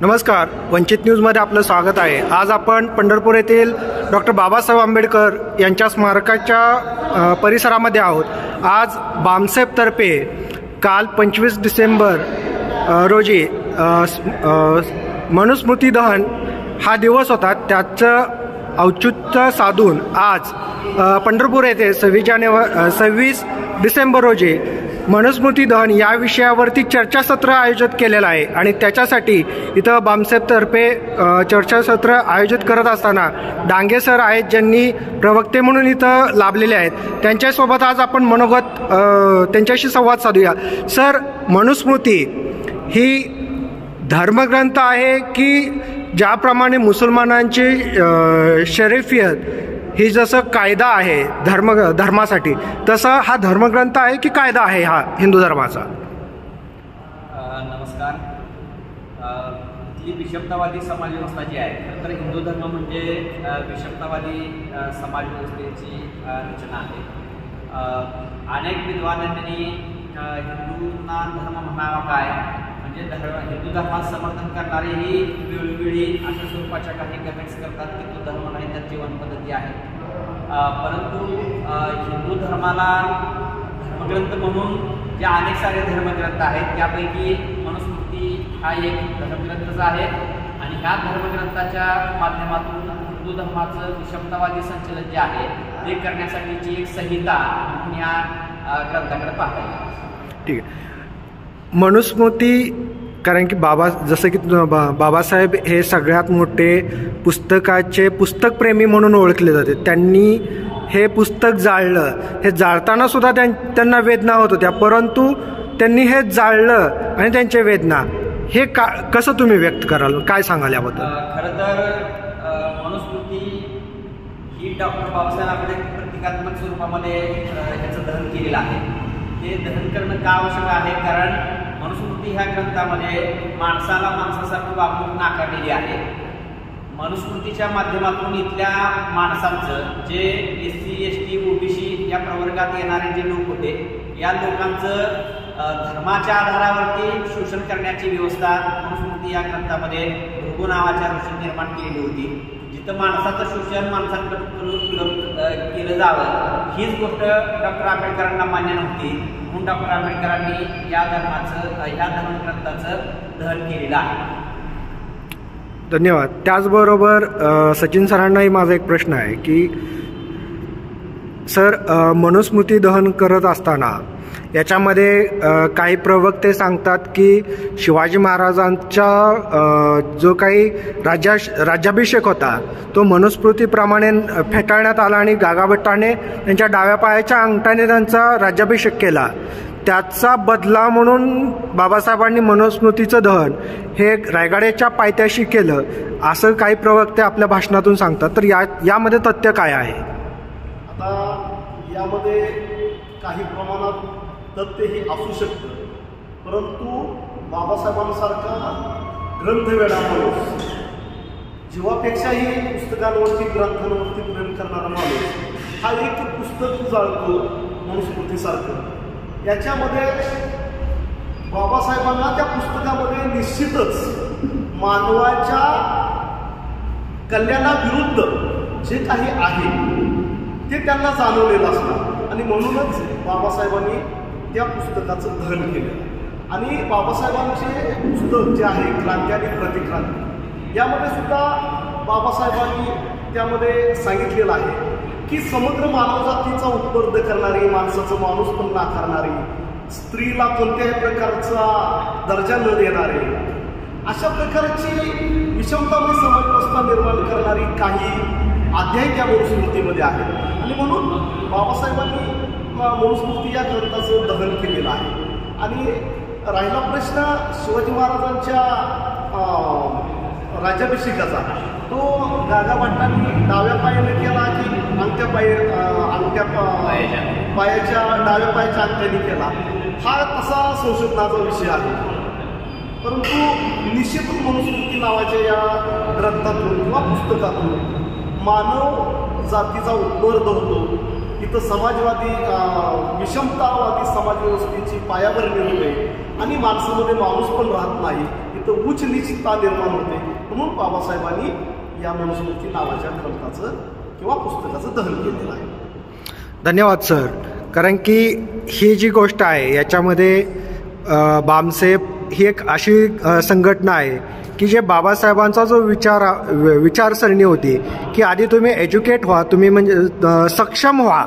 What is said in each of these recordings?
नमस्कार, वंचित न्यूजमध्ये आपलं स्वागत आहे। आज आपण पंढरपूर येथील डॉक्टर बाबासाहेब आंबेडकर यांच्या स्मारकाच्या परिसरामध्ये आहोत। आज बामसेफतर्फे काल 25 डिसेंबर रोजी मनुस्मृती दहन हा दिवस होता। त्याचं औचित्य साधून आज पंढरपूर येथे 26 डिसेंबर रोजी मनुस्मृती दहन या विषयावरती चर्चासत्र आयोजित केलेलं आहे आणि त्याच्यासाठी इथं बामसेफतर्फे चर्चासत्र आयोजित करत असताना डांगे सर आहेत, ज्यांनी प्रवक्ते म्हणून इथं लाभलेले आहेत। त्यांच्यासोबत आज आपण मनोगत त्यांच्याशी संवाद साधूया। सर, मनुस्मृती ही धर्मग्रंथ आहे की ज्याप्रमाणे मुसलमानांची शरीफियत ही जसं कायदा आहे धर्मासाठी, तसा हा धर्मग्रंथ आहे की कायदा आहे हा हिंदू धर्माचा? नमस्कार। ही विषमतावादी समाजव्यवस्था जी आहे, खरं तर हिंदू धर्म म्हणजे विषमतावादी समाजव्यवस्थेची रचना आहे। अनेक विद्वानांनी हिंदूंना धर्म म्हणावा काय, म्हणजे हिंदू धर्मात समर्थन करणारेही वेळोवेळी अशा स्वरूपाच्या काही कमेंट्स करतात की तो धर्म नाही तर जीवन पद्धती आहे। परंतु हिंदू धर्माला धर्मग्रंथ म्हणून जे अनेक सारे धर्मग्रंथ आहेत त्यापैकी मनुस्मृती हा एक धर्मग्रंथच आहे आणि ह्या धर्मग्रंथाच्या माध्यमातून हिंदू धर्माचं विषमतावादी संचलन जे आहे ते करण्यासाठीची एक संहिता म्हणून या ग्रंथाकडे पाहता येईल। ठीक आहे। मनुस्मृती, कारण की जसं की बाबासाहेब हे सगळ्यात मोठे पुस्तकप्रेमी म्हणून ओळखले जाते। त्यांनी हे पुस्तक जाळलं, हे जाळताना सुद्धा त्यांना वेदना होत होत्या, परंतु त्यांनी हे जाळलं आणि त्यांचे वेदना हे कसं तुम्ही व्यक्त कराल, काय सांगाल याबद्दल? खरं तर मनुस्मृती ही डॉक्टर बाबासाहेब आंबेडकर प्रतिकात्मक स्वरूपामध्ये याचं दहन केलेलं आहे। हे दहन करणं का आवश्यक आहे, कारण मनुस्मृती ह्या ग्रंथामध्ये माणसाला माणसासारखी वागणूक नाकारलेली आहे। मनुस्मृतीच्या माध्यमातून इथल्या माणसांचं जे SC ST OBC या प्रवर्गात येणारे जे लोक होते, या लोकांचं धर्माच्या आधारावरती शोषण करण्याची व्यवस्था मनुस्मृती या ग्रंथामध्ये भृगू नावाच्या ऋषी निर्माण केलेली होती, जिथं माणसाचं शोषण माणसांकडून केलं जावं हीच गोष्ट डॉक्टर आंबेडकरांना मान्य नव्हती, म्हणून डॉक्टर आंबेडकरांनी या धर्मग्रंथाचं दहन केलेलं आहे। धन्यवाद। त्याचबरोबर सचिन सरांनाही माझा एक प्रश्न आहे की सर, मनुस्मृती दहन करत असताना याच्यामध्ये काही प्रवक्ते सांगतात की शिवाजी महाराजांचा जो काही राज्याभिषेक होता तो मनुस्मृतीप्रमाणे फेटाळण्यात आला आणि गागाभट्टाने त्यांच्या डाव्या पायाच्या अंगठाने त्यांचा राज्याभिषेक केला। त्याचा बदला म्हणून बाबासाहेबांनी मनुस्मृतीचं दहन हे रायगडाच्या पायथ्याशी केलं, असं काही प्रवक्ते आपल्या भाषणातून सांगतात। तर यामध्ये तथ्य काय आहे? आता यामध्ये काही प्रमाणात तथ्यही असू शकतं, परंतु बाबासाहेबांसारखा ग्रंथवेडा माणूस, जीवापेक्षाही पुस्तकांवरती ग्रंथांवरती प्रेम करणारा माणूस हा एक पुस्तक जाळतो मनुस्मृतीसारखं। याच्यामध्ये बाबासाहेबांना त्या पुस्तकामध्ये निश्चितच मानवाच्या कल्याणाविरुद्ध जे काही आहे ते त्यांना जाणवलेलं असतं आणि म्हणूनच बाबासाहेबांनी त्या पुस्तकाचं दहन केलं। आणि बाबासाहेबांचे पुस्तक जे आहे क्रांती आणि प्रतिक्रांती, यामध्ये सुद्धा बाबासाहेबांनी त्यामध्ये सांगितलेलं आहे की समग्र मानवजातीचा उत्पर्द करणारी, माणसाचं माणूस पण नाकारणारी, स्त्रीला कोणत्याही प्रकारचा दर्जा न देणारे, अशा प्रकारची विषमतामय समाजव्यवस्था निर्माण करणारी काही अध्याय त्या मनुस्मृतीमध्ये आहेत आणि म्हणून बाबासाहेबांनी मनुस्मृती या ग्रंथाचं दहन केलेलं आहे। आणि राहिला प्रश्न शिवाजी महाराजांच्या राज्याभिषेकाचा, तो गागाभट्टांनी डाव्या पायाने केला की पायाच्या डाव्या पायाच्या अंगठ्याने केला, हा तसा संशोधनाचा विषय आहे। परंतु निश्चितच मनुस्मृती नावाच्या या ग्रंथातून किंवा पुस्तकातून मानव जातीचा उत्पर्द होतो, इथं समाजवादी विषमतावादी समाजव्यवस्थेची पायाभरणी होते आणि माणसामध्ये माणूस पण राहत नाही, इथं उच्च नीचता निर्माण होते. म्हणून बाबासाहेबांनी या मनुस्मृती नावाच्या ग्रंथाचं किंवा पुस्तकाचं दहन केलेलं आहे. धन्यवाद सर. कारण की ही जी गोष्ट आहे याच्यामध्ये बामसेफ ही एक अशी संघटना आहे की जे बाबासाहेबांचा जो विचारसरणी होती की आधी तुम्ही एज्युकेट व्हा, तुम्ही म्हणजे सक्षम व्हा,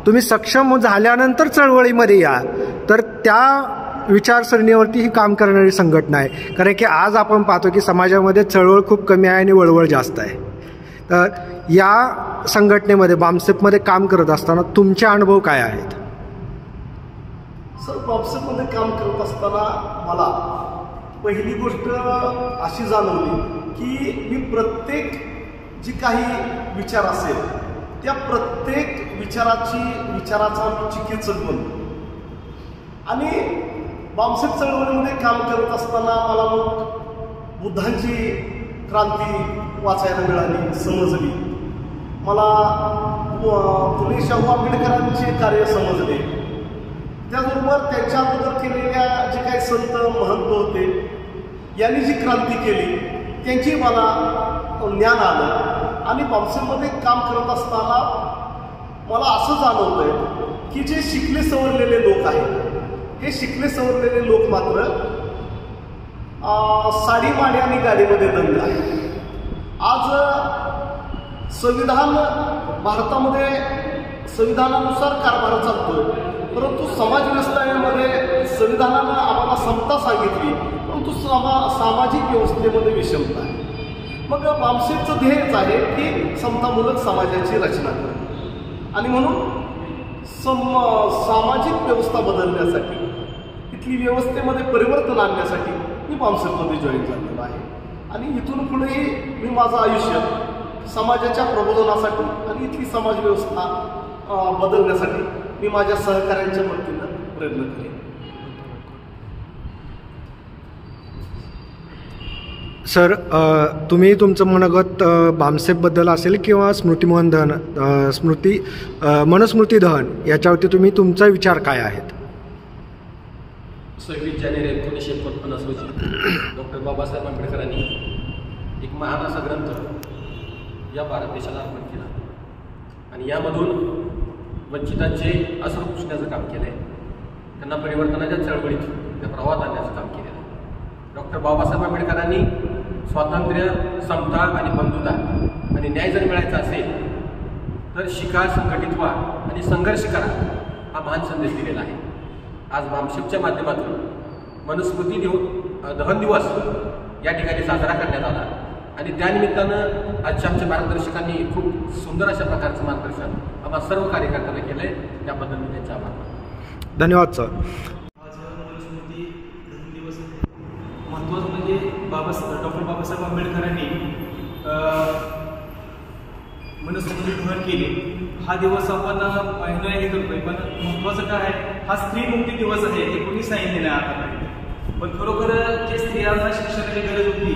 तुम्ही सक्षम झाल्यानंतर चळवळीमध्ये या, तर त्या विचारसरणीवरती ही काम करणारी संघटना आहे. कारण की आज आपण पाहतो की समाजामध्ये चळवळ खूप कमी आहे आणि वळवळ जास्त आहे. तर या संघटनेमध्ये बामसेफमध्ये काम करत असताना तुमचे अनुभव काय आहेत? सर, बामसेफमध्ये काम करत असताना मला पहिली गोष्ट अशी जाणवली की मी प्रत्येक जी काही विचार असेल त्या प्रत्येक विचाराचा चिकित्सक बनतो. आणि बामसेफ चळवळीमध्ये काम करत असताना मला मग बुद्धांची क्रांती वाचायला मिळाली, समजली. मला फुले शाहू आंबेडकरांचे कार्य समजले. त्याचबरोबर त्यांच्या अगोदर केलेल्या जे काही संत महंत होते यांनी जी क्रांती केली त्यांची मला ज्ञान आलं. आणि बामसेफमध्ये काम करत असताना मला असं जाणवतंय की जे शिकले सवरलेले लोक आहेत हे शिकले सवरलेले लोक मात्र साडी माडी आणि गाडीमध्ये दंग आहे. आज संविधान भारतामध्ये संविधानानुसार कारभार चालतोय, परंतु समाजव्यवस्थेमध्ये संविधानानं आम्हाला समता सांगितली, परंतु सामाजिक व्यवस्थेमध्ये विषमता आहे. मग बामसेफचं ध्येयच आहे की समतामूलक समाजाची रचना करणं. आणि म्हणून सामाजिक व्यवस्था बदलण्यासाठी, इथली व्यवस्थेमध्ये परिवर्तन आणण्यासाठी मी बामसेफमध्ये जॉईन झालेलो आहे. आणि इथून पुढेही मी माझं आयुष्य समाजाच्या प्रबोधनासाठी आणि इथली समाजव्यवस्था बदलण्यासाठी मी माझ्या सहकाऱ्यांच्या मदतीनं प्रयत्न करेन. सर, तुम्ही तुमचं मनोगत बामसेफबद्दल असेल किंवा मनुस्मृती दहन याच्यावरती तुम्ही तुमचा विचार काय आहेत? 26 जानेवारी 1949 रोजी डॉक्टर बाबासाहेब आंबेडकरांनी एक महान असा ग्रंथ या भारत देशाला अर्पण केला आणि यामधून वंचितांचे असर पुसण्याचं काम केलं आहे, त्यांना परिवर्तनाच्या चळवळीत त्या प्रवाहात आणण्याचं काम केलं आहे. डॉक्टर बाबासाहेब आंबेडकरांनी स्वातंत्र्य, समता आणि बंधुता आणि न्याय जर मिळायचा असेल तर शिका, संघटित व्हा आणि संघर्ष करा हा महान संदेश दिलेला आहे. आज बामसेफच्या माध्यमातून मनुस्मृती दहन दिवस या ठिकाणी साजरा करण्यात आला आणि त्यानिमित्तानं आजच्या आमच्या मार्गदर्शकांनी खूप सुंदर अशा प्रकारचं मार्गदर्शन आम्हा सर्व कार्यकर्त्यांना केलं आहे, त्याबद्दल मी त्यांचा आभार मानतो. धन्यवाद सर. आज मनुस्मृती दहन दिवस महत्त्वाचं म्हणजे डॉक्टर बाबासाहेब आंबेडकरांनी मनुस्मृती दहन केली. हा दिवस आपण हे करतोय, पण महत्त्वाचं काय आहे, हा स्त्री मुक्ती दिवस आहे हे कोणी सांगितलेलं आहे आतापर्यंत. पण खरोखर जे स्त्रियांना शिक्षणाची गरज होती,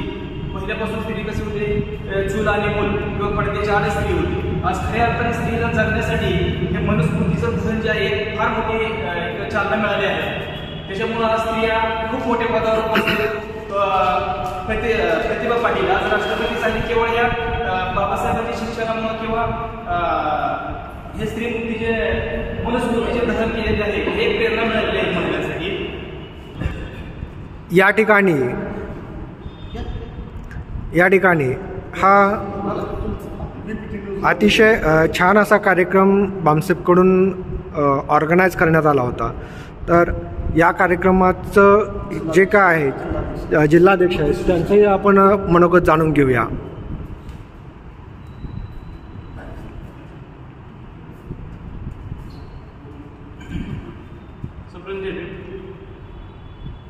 पहिल्यापासून स्त्री कशी होती, चूल आणि मूल किंवा पडद्याच्या आड स्त्री होती. आज खऱ्या अर्थाने स्त्रीला जगण्यासाठी हे मनुस्मृतीचं दहन जे आहे फार मोठी चालना मिळाली आहे. त्याच्यामुळं आज स्त्रिया खूप मोठ्या पदावर पोहोचले. प्रतिभा पाटील आज राष्ट्रपती झाली केवळ या बाबासाहेबांच्या शिक्षणामुळे किंवा हे स्त्रीमुक्तीचे मनुस्मृतीचे दहन केलेले आहे हे प्रेरणा मिळालेली आहे महिलांसाठी. या ठिकाणी हा अतिशय छान असा कार्यक्रम बामसेफकडून ऑर्गनाईज करण्यात आला होता. तर या कार्यक्रमाचं जे काय आहे जिल्हाध्यक्ष आहेत त्यांचंही आपण मनोगत जाणून घेऊया.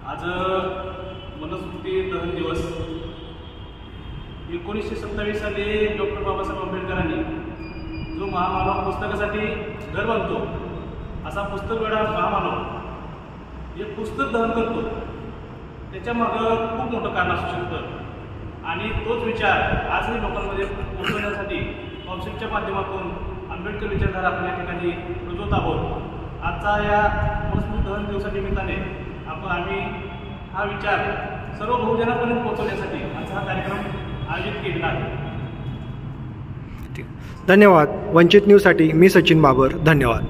आज मनुस्मृती दहन दिवस 1927 साली डॉक्टर बाबासाहेब आंबेडकरांनी जो महामानव पुस्तकासाठी घर बांधतो असा पुस्तक वेळा महामानव जे पुस्तक दहन करतो त्याच्यामागं खूप मोठं कारण असू शकतं आणि तोच विचार आजही लोकांमध्ये पोहोचवण्यासाठी बामसेफच्या माध्यमातून आम्ही आंबेडकर विचारधारा आपण या ठिकाणी रुजवत आहोत। आजचा या मनुस्मृती दहन दिवसानिमित्ताने आम्ही हा विचार सर्व बहुजनांपर्यंत पोहोचवण्यासाठी आजचा हा कार्यक्रम आयोजित केलेला आहे। धन्यवाद। वंचित न्यूजसाठी मी सचिन बाबर, धन्यवाद।